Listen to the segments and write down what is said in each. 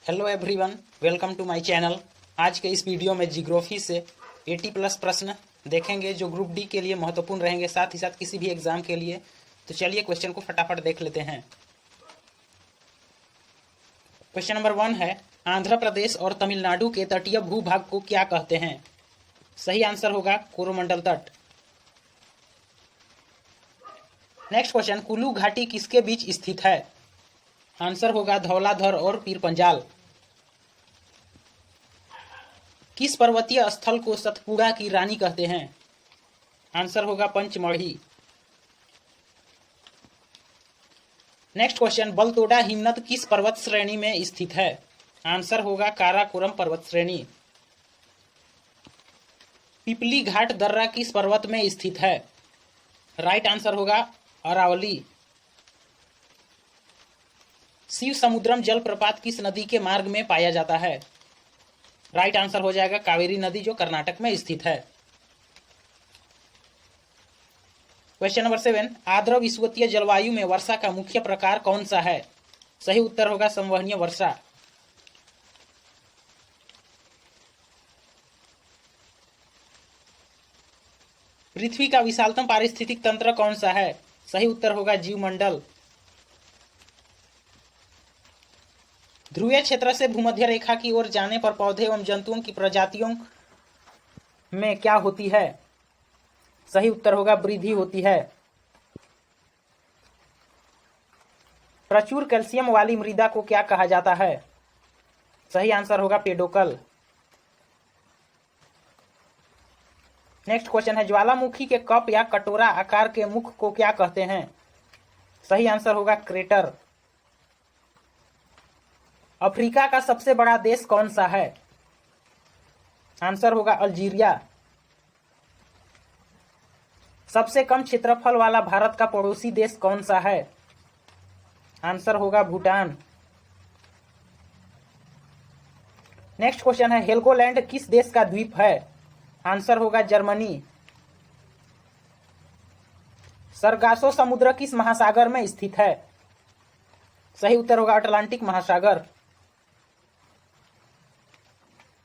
Hello everyone, welcome to my channel. आज के इस वीडियो में जियोग्राफी से 80 प्लस प्रश्न देखेंगे जो ग्रुप डी के लिए महत्वपूर्ण रहेंगे, साथ ही साथ किसी भी एग्जाम के लिए। तो चलिए क्वेश्चन को फटाफट देख लेते हैं। क्वेश्चन नंबर 1 है, आंध्र प्रदेश और तमिलनाडु के तटीय भूभाग को क्या कहते हैं? सही आंसर होगा कोरोमंडल तट। नेक्स्ट क्वेश्चन, कुल्लू घाटी किसके बीच स्थित है? आंसर होगा धौलाधर और पीरपंजाल। किस पर्वतीय स्थल को सतपुड़ा की रानी कहते हैं? आंसर होगा पंचमढ़ी। नेक्स्ट क्वेश्चन, बलतोड़ा हिमनद किस पर्वत श्रेणी में स्थित है? आंसर होगा काराकोरम पर्वत श्रेणी। पिपली घाट दर्रा किस पर्वत में स्थित है? राइट आंसर होगा अरावली। शिव समुद्रम जलप्रपात किस नदी के मार्ग में पाया जाता है? राइट आंसर हो जाएगा कावेरी नदी, जो कर्नाटक में स्थित है। क्वेश्चन नंबर 7, आर्द्र विषुवतीय जलवायु में वर्षा का मुख्य प्रकार कौन सा है? सही उत्तर होगा संवहनीय वर्षा। पृथ्वी का विशालतम पारिस्थितिक तंत्र कौन सा है? सही उत्तर होगा जीवमंडल। ध्रुवीय क्षेत्र से भूमध्य रेखा की ओर जाने पर पौधे एवं जंतुओं की प्रजातियों में क्या होती है? सही उत्तर होगा वृद्धि होती है। प्रचुर कैल्शियम वाली मृदा को क्या कहा जाता है? सही आंसर होगा पेडोकल। नेक्स्ट क्वेश्चन है, ज्वालामुखी के कप या कटोरा आकार के मुख को क्या कहते हैं? सही आंसर होगा क्रेटर। अफ्रीका का सबसे बड़ा देश कौन सा है? आंसर होगा अल्जीरिया। सबसे कम क्षेत्रफल वाला भारत का पड़ोसी देश कौन सा है? आंसर होगा भूटान। नेक्स्ट क्वेश्चन है, हेलगोलैंड किस देश का द्वीप है? आंसर होगा जर्मनी। सरगासो समुद्र किस महासागर में स्थित है? सही उत्तर होगा अटलांटिक महासागर।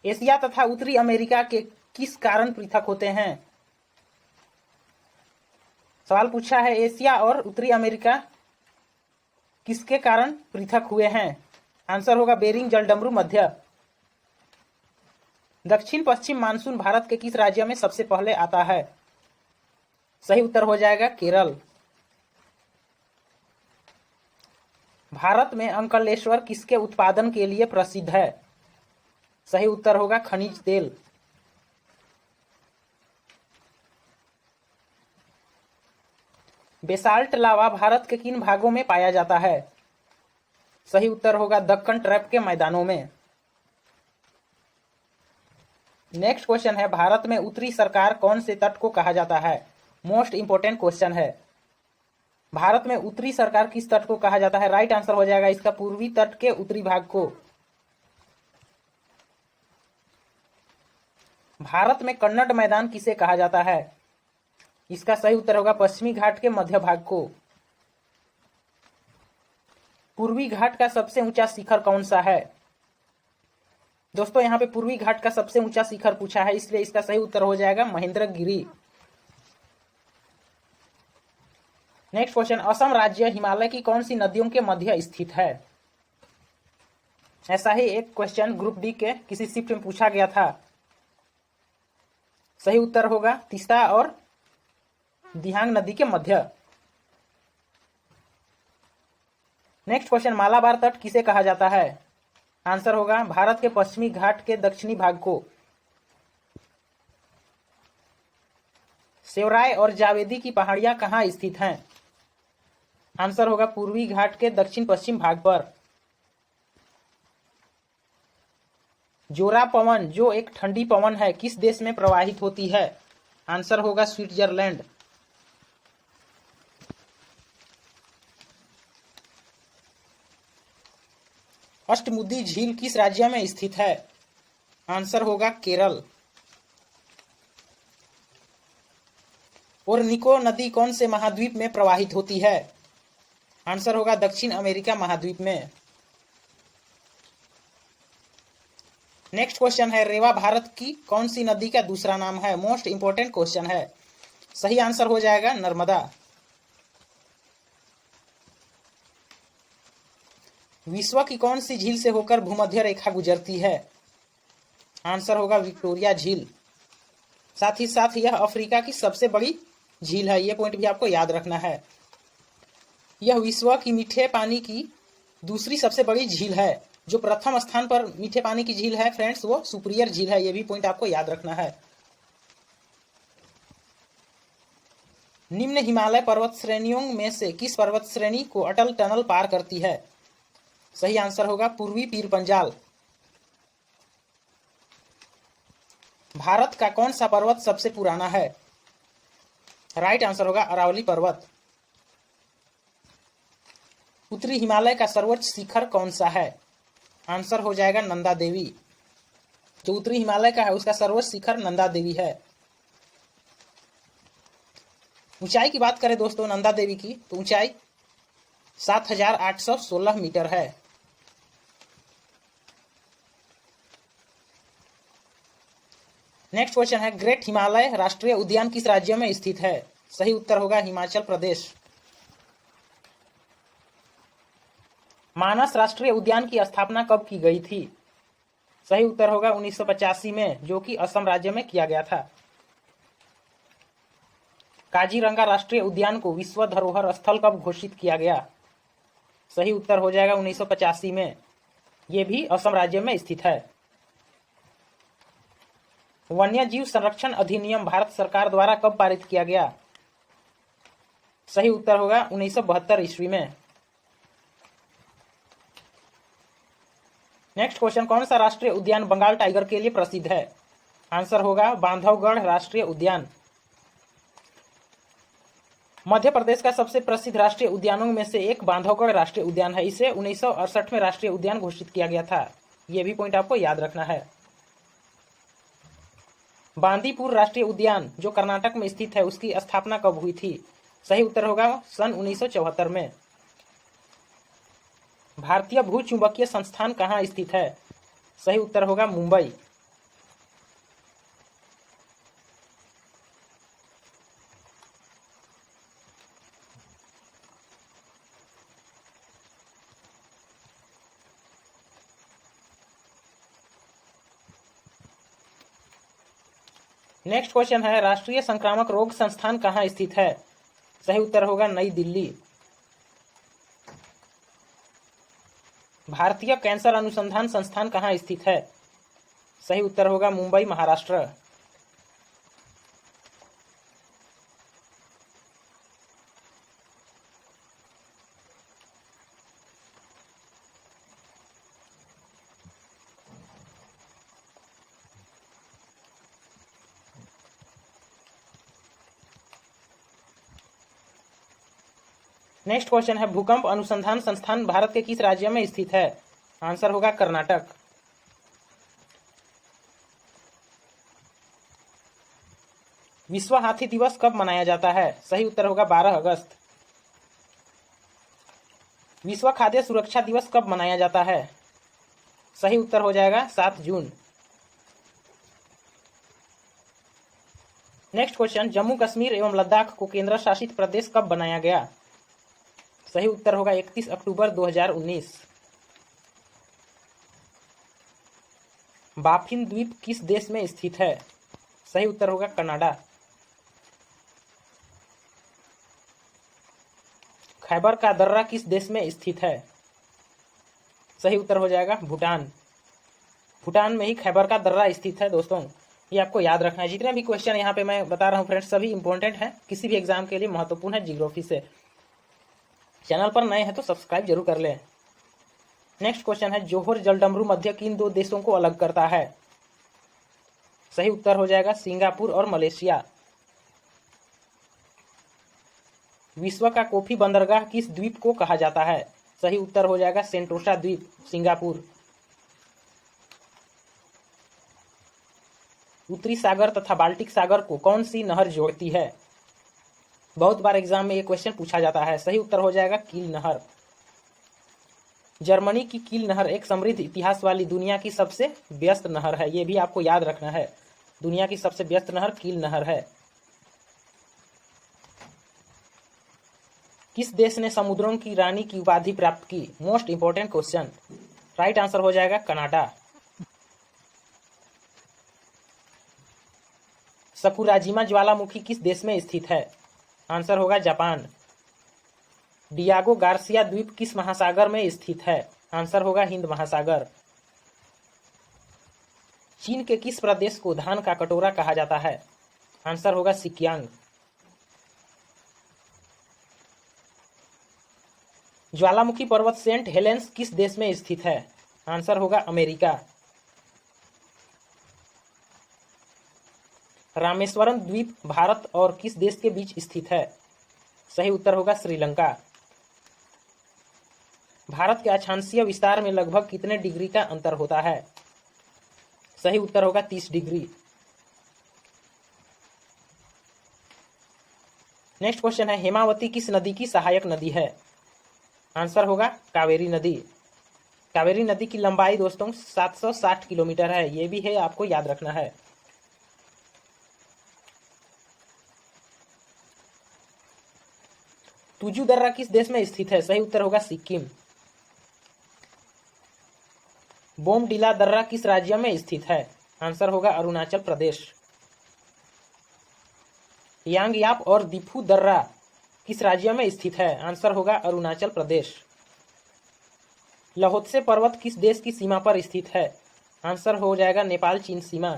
एशिया तथा उत्तरी अमेरिका के किस कारण पृथक होते हैं? सवाल पूछा है, एशिया और उत्तरी अमेरिका किसके कारण पृथक हुए हैं? आंसर होगा बेरिंग जलडमरू मध्य। दक्षिण पश्चिम मानसून भारत के किस राज्य में सबसे पहले आता है? सही उत्तर हो जाएगा केरल। भारत में अंकलेश्वर किसके उत्पादन के लिए प्रसिद्ध है? सही उत्तर होगा खनिज तेल। बेसाल्ट लावा भारत के किन भागों में पाया जाता है? सही उत्तर होगा दक्कन ट्रैप के मैदानों में। नेक्स्ट क्वेश्चन है, भारत में उत्तरी सरकार कौन से तट को कहा जाता है? मोस्ट इंपोर्टेंट क्वेश्चन है। भारत में उत्तरी सरकार किस तट को कहा जाता है? राइट आंसर हो जाएगा इसका पूर्वी तट के उत्तरी भाग को। भारत में कन्नड़ मैदान किसे कहा जाता है? इसका सही उत्तर होगा पश्चिमी घाट के मध्य भाग को। पूर्वी घाट का सबसे ऊंचा शिखर कौन सा है? दोस्तों, यहाँ पे पूर्वी घाट का सबसे ऊंचा शिखर पूछा है, इसलिए इसका सही उत्तर हो जाएगा महेंद्रगिरी। नेक्स्ट क्वेश्चन, असम राज्य हिमालय की कौन सी नदियों के मध्य स्थित है? ऐसा ही एक क्वेश्चन ग्रुप डी के किसी शिफ्ट में पूछा गया था। सही उत्तर होगा तीस्ता और दिहांग नदी के मध्य। नेक्स्ट क्वेश्चन, मालाबार तट किसे कहा जाता है? आंसर होगा भारत के पश्चिमी घाट के दक्षिणी भाग को। सेवराय और जावेदी की पहाड़ियां कहां स्थित हैं? आंसर होगा पूर्वी घाट के दक्षिण पश्चिम भाग पर। जोरा पवन, जो एक ठंडी पवन है, किस देश में प्रवाहित होती है? आंसर होगा स्विट्जरलैंड। अष्टमुदी झील किस राज्य में स्थित है? आंसर होगा केरल। ओरनिको नदी कौन से महाद्वीप में प्रवाहित होती है? आंसर होगा दक्षिण अमेरिका महाद्वीप में। नेक्स्ट क्वेश्चन है रेवा भारत की कौन सी नदी का दूसरा नाम है? मोस्ट इंपोर्टेंट क्वेश्चन है। सही आंसर हो जाएगा नर्मदा। विश्व की कौन सी झील से होकर भूमध्य रेखा गुजरती है? आंसर होगा विक्टोरिया झील। साथ ही साथ यह अफ्रीका की सबसे बड़ी झील है, यह पॉइंट भी आपको याद रखना है। यह विश्व की मीठे पानी की दूसरी सबसे बड़ी झील है। जो प्रथम स्थान पर मीठे पानी की झील है फ्रेंड्स, वो सुपीरियर झील है, यह भी पॉइंट आपको याद रखना है। निम्न हिमालय पर्वत श्रेणियों में से किस पर्वत श्रेणी को अटल टनल पार करती है? सही आंसर होगा पूर्वी पीर पंजाल। भारत का कौन सा पर्वत सबसे पुराना है? राइट आंसर होगा अरावली पर्वत। उत्तरी हिमालय का सर्वोच्च शिखर कौन सा है? आंसर हो जाएगा नंदा देवी। जो उत्तरी हिमालय का है उसका सर्वोच्च शिखर नंदा देवी है। ऊंचाई की बात करें दोस्तों नंदा देवी की, तो ऊंचाई 7,816 मीटर है। नेक्स्ट क्वेश्चन है ग्रेट हिमालय राष्ट्रीय उद्यान किस राज्य में स्थित है? सही उत्तर होगा हिमाचल प्रदेश। मानस राष्ट्रीय उद्यान की स्थापना कब की गई थी? सही उत्तर होगा 1985 में, जो कि असम राज्य में किया गया था। काजीरंगा राष्ट्रीय उद्यान को विश्व धरोहर स्थल कब घोषित किया गया? सही उत्तर हो जाएगा 1985 में, यह भी असम राज्य में स्थित है। वन्यजीव संरक्षण अधिनियम भारत सरकार द्वारा कब पारित किया गया? सही उत्तर होगा 1972 ईस्वी में। नेक्स्ट क्वेश्चन कौन सा राष्ट्रीय उद्यान बंगाल टाइगर के लिए प्रसिद्ध है? आंसर होगा बांधवगढ़ राष्ट्रीय उद्यान। मध्य प्रदेश का सबसे प्रसिद्ध राष्ट्रीय उद्यानों में से एक बांधवगढ़ राष्ट्रीय उद्यान है। इसे 1968 में राष्ट्रीय उद्यान घोषित किया गया था, यह भी पॉइंट आपको याद रखना है। बांदीपुर राष्ट्रीय उद्यान जो कर्नाटक में स्थित है उसकी स्थापना कब हुई थी? सही उत्तर होगा सन 1974 में। भारतीय भू चुंबकीय संस्थान कहाँ स्थित है? सही उत्तर होगा मुंबई। नेक्स्ट क्वेश्चन है राष्ट्रीय संक्रामक रोग संस्थान कहाँ स्थित है? सही उत्तर होगा नई दिल्ली। भारतीय कैंसर अनुसंधान संस्थान कहाँ स्थित है? सही उत्तर होगा मुंबई महाराष्ट्र। नेक्स्ट क्वेश्चन है भूकंप अनुसंधान संस्थान भारत के किस राज्य में स्थित है? आंसर होगा कर्नाटक। विश्व हाथी दिवस कब मनाया जाता है? सही उत्तर होगा 12 अगस्त। विश्व खाद्य सुरक्षा दिवस कब मनाया जाता है? सही उत्तर हो जाएगा 7 जून। नेक्स्ट क्वेश्चन जम्मू कश्मीर एवं लद्दाख को केंद्र शासित प्रदेश कब बनाया गया? सही उत्तर होगा 31 अक्टूबर 2019। बाफिन द्वीप किस देश में स्थित है? सही उत्तर होगा कनाडा। खैबर का दर्रा किस देश में स्थित है? सही उत्तर हो जाएगा भूटान। भूटान में ही खैबर का दर्रा स्थित है दोस्तों, ये आपको याद रखना है। जितने भी क्वेश्चन यहाँ पे मैं बता रहा हूँ फ्रेंड्स सभी इंपॉर्टेंट हैं, किसी भी एग्जाम के लिए महत्वपूर्ण है जियोग्राफी से। चैनल पर नए हैं तो सब्सक्राइब जरूर कर लें। नेक्स्ट क्वेश्चन है जोहर जलडमरू मध्य किन दो देशों को अलग करता है? सही उत्तर हो जाएगा सिंगापुर और मलेशिया। विश्व का कॉफी बंदरगाह किस द्वीप को कहा जाता है? सही उत्तर हो जाएगा सेंटोसा द्वीप, सिंगापुर। उत्तरी सागर तथा बाल्टिक सागर को कौन सी नहर जोड़ती है? बहुत बार एग्जाम में ये क्वेश्चन पूछा जाता है। सही उत्तर हो जाएगा कील नहर। जर्मनी की कील नहर एक समृद्ध इतिहास वाली दुनिया की सबसे व्यस्त नहर है, ये भी आपको याद रखना है। दुनिया की सबसे व्यस्त नहर कील नहर है। किस देश ने समुद्रों की रानी की उपाधि प्राप्त की? Most important question. Right answer हो जाएगा कनाडा। सकुराजिमा ज्वालामुखी किस देश में स्थित है? आंसर होगा जापान। डियागो गार्सिया द्वीप किस महासागर में स्थित है? आंसर होगा हिंद महासागर। चीन के किस प्रदेश को धान का कटोरा कहा जाता है? आंसर होगा सिकियांग। ज्वालामुखी पर्वत सेंट हेलेंस किस देश में स्थित है? आंसर होगा अमेरिका। रामेश्वरम द्वीप भारत और किस देश के बीच स्थित है? सही उत्तर होगा श्रीलंका। भारत के अक्षांशीय विस्तार में लगभग कितने डिग्री का अंतर होता है? सही उत्तर होगा 30 डिग्री। नेक्स्ट क्वेश्चन है, हेमावती किस नदी की सहायक नदी है? आंसर होगा कावेरी नदी। कावेरी नदी की लंबाई दोस्तों 760 किलोमीटर है, ये भी है, आपको याद रखना है। तुजू दर्रा किस देश में स्थित है? सही उत्तर होगा सिक्किम। बोमडिला दर्रा किस राज्य में स्थित है? आंसर होगा अरुणाचल प्रदेश। यांगयाप और दिफू दर्रा किस राज्य में स्थित है? आंसर होगा अरुणाचल प्रदेश। लहोत्से पर्वत किस देश की सीमा पर स्थित है? आंसर हो जाएगा नेपाल चीन सीमा।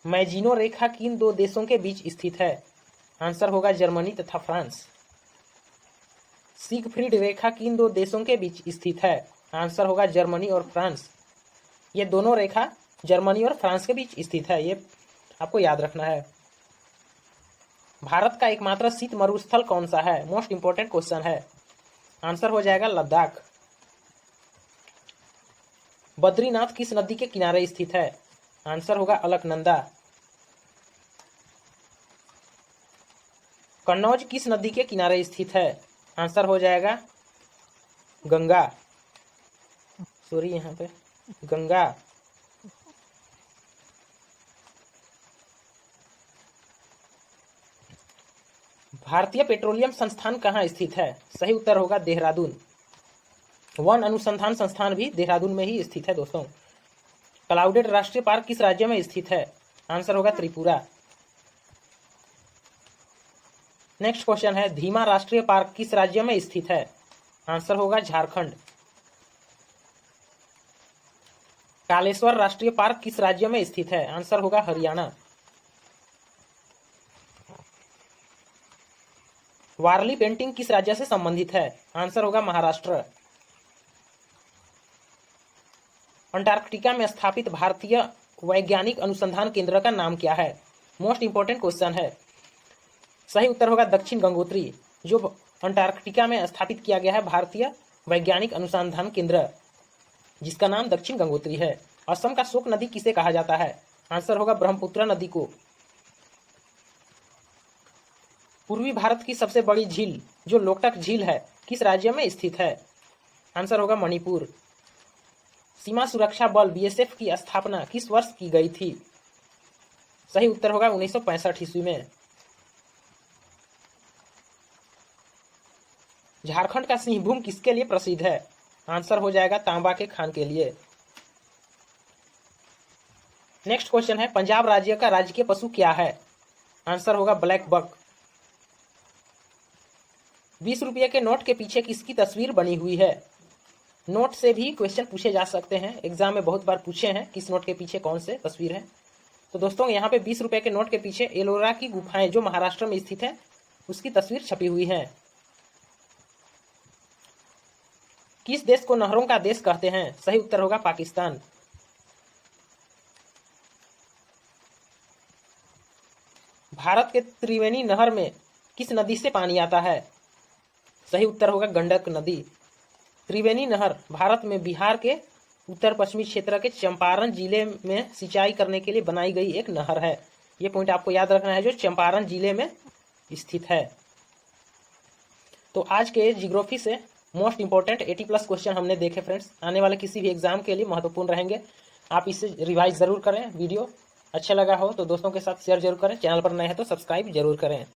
मैजिनो रेखा किन दो देशों के बीच स्थित है? आंसर होगा जर्मनी तथा फ्रांस। सिगफ्रीड रेखा किन दो देशों के बीच स्थित है? आंसर होगा जर्मनी और फ्रांस। ये दोनों रेखा जर्मनी और फ्रांस के बीच स्थित है, ये आपको याद रखना है। भारत का एकमात्र शीत मरुस्थल कौन सा है? मोस्ट इंपोर्टेंट क्वेश्चन है। आंसर हो जाएगा लद्दाख। बद्रीनाथ किस नदी के किनारे स्थित है? आंसर होगा अलकनंदा। कन्नौज किस नदी के किनारे स्थित है? आंसर हो जाएगा गंगा, सॉरी यहाँ पे गंगा। भारतीय पेट्रोलियम संस्थान कहाँ स्थित है? सही उत्तर होगा देहरादून। वन अनुसंधान संस्थान भी देहरादून में ही स्थित है दोस्तों। क्लाउडेड राष्ट्रीय पार्क किस राज्य में स्थित है? आंसर होगा त्रिपुरा। नेक्स्ट क्वेश्चन है, धीमा राष्ट्रीय पार्क किस राज्य में स्थित है? आंसर होगा झारखंड। कालेश्वर राष्ट्रीय पार्क किस राज्य में स्थित है? आंसर होगा हरियाणा। वारली पेंटिंग किस राज्य से संबंधित है? आंसर होगा महाराष्ट्र। अंटार्कटिका में स्थापित भारतीय वैज्ञानिक अनुसंधान केंद्र का नाम क्या है? मोस्ट इंपोर्टेंट क्वेश्चन है। सही उत्तर होगा दक्षिण गंगोत्री, जो अंटार्कटिका में स्थापित किया गया है भारतीय वैज्ञानिक अनुसंधान केंद्र, जिसका नाम दक्षिण गंगोत्री है। असम का शोक नदी किसे कहा जाता है? आंसर होगा ब्रह्मपुत्र नदी को। पूर्वी भारत की सबसे बड़ी झील जो लोकटक झील है किस राज्य में स्थित है? आंसर होगा मणिपुर। सीमा सुरक्षा बल बीएसएफ की स्थापना किस वर्ष की गई थी? सही उत्तर होगा 1965 ईस्वी में। झारखंड का सिंहभूम किसके लिए प्रसिद्ध है? आंसर हो जाएगा तांबा के खान के लिए। नेक्स्ट क्वेश्चन है, पंजाब राज्य का राजकीय पशु क्या है? आंसर होगा ब्लैक बक। 20 रुपये के नोट के पीछे किसकी तस्वीर बनी हुई है? नोट से भी क्वेश्चन पूछे जा सकते हैं, एग्जाम में बहुत बार पूछे हैं किस नोट के पीछे कौन से तस्वीर है। तो दोस्तों यहाँ पे 20 रुपये के नोट के पीछे एलोरा की गुफाएं जो महाराष्ट्र में स्थित है उसकी तस्वीर छपी हुई है। किस देश को नहरों का देश कहते हैं? सही उत्तर होगा पाकिस्तान। भारत के त्रिवेणी नहर में किस नदी से पानी आता है? सही उत्तर होगा गंडक नदी। त्रिवेणी नहर भारत में बिहार के उत्तर पश्चिमी क्षेत्र के चंपारण जिले में सिंचाई करने के लिए बनाई गई एक नहर है। ये पॉइंट आपको याद रखना है, जो चंपारण जिले में स्थित है। तो आज के जियोग्राफी से मोस्ट इंपॉर्टेंट 80+ क्वेश्चन हमने देखे फ्रेंड्स, आने वाले किसी भी एग्जाम के लिए महत्वपूर्ण रहेंगे। आप इसे रिवाइज जरूर करें। वीडियो अच्छा लगा हो तो दोस्तों के साथ शेयर जरूर करें। चैनल पर नए हैं तो सब्सक्राइब जरूर करें।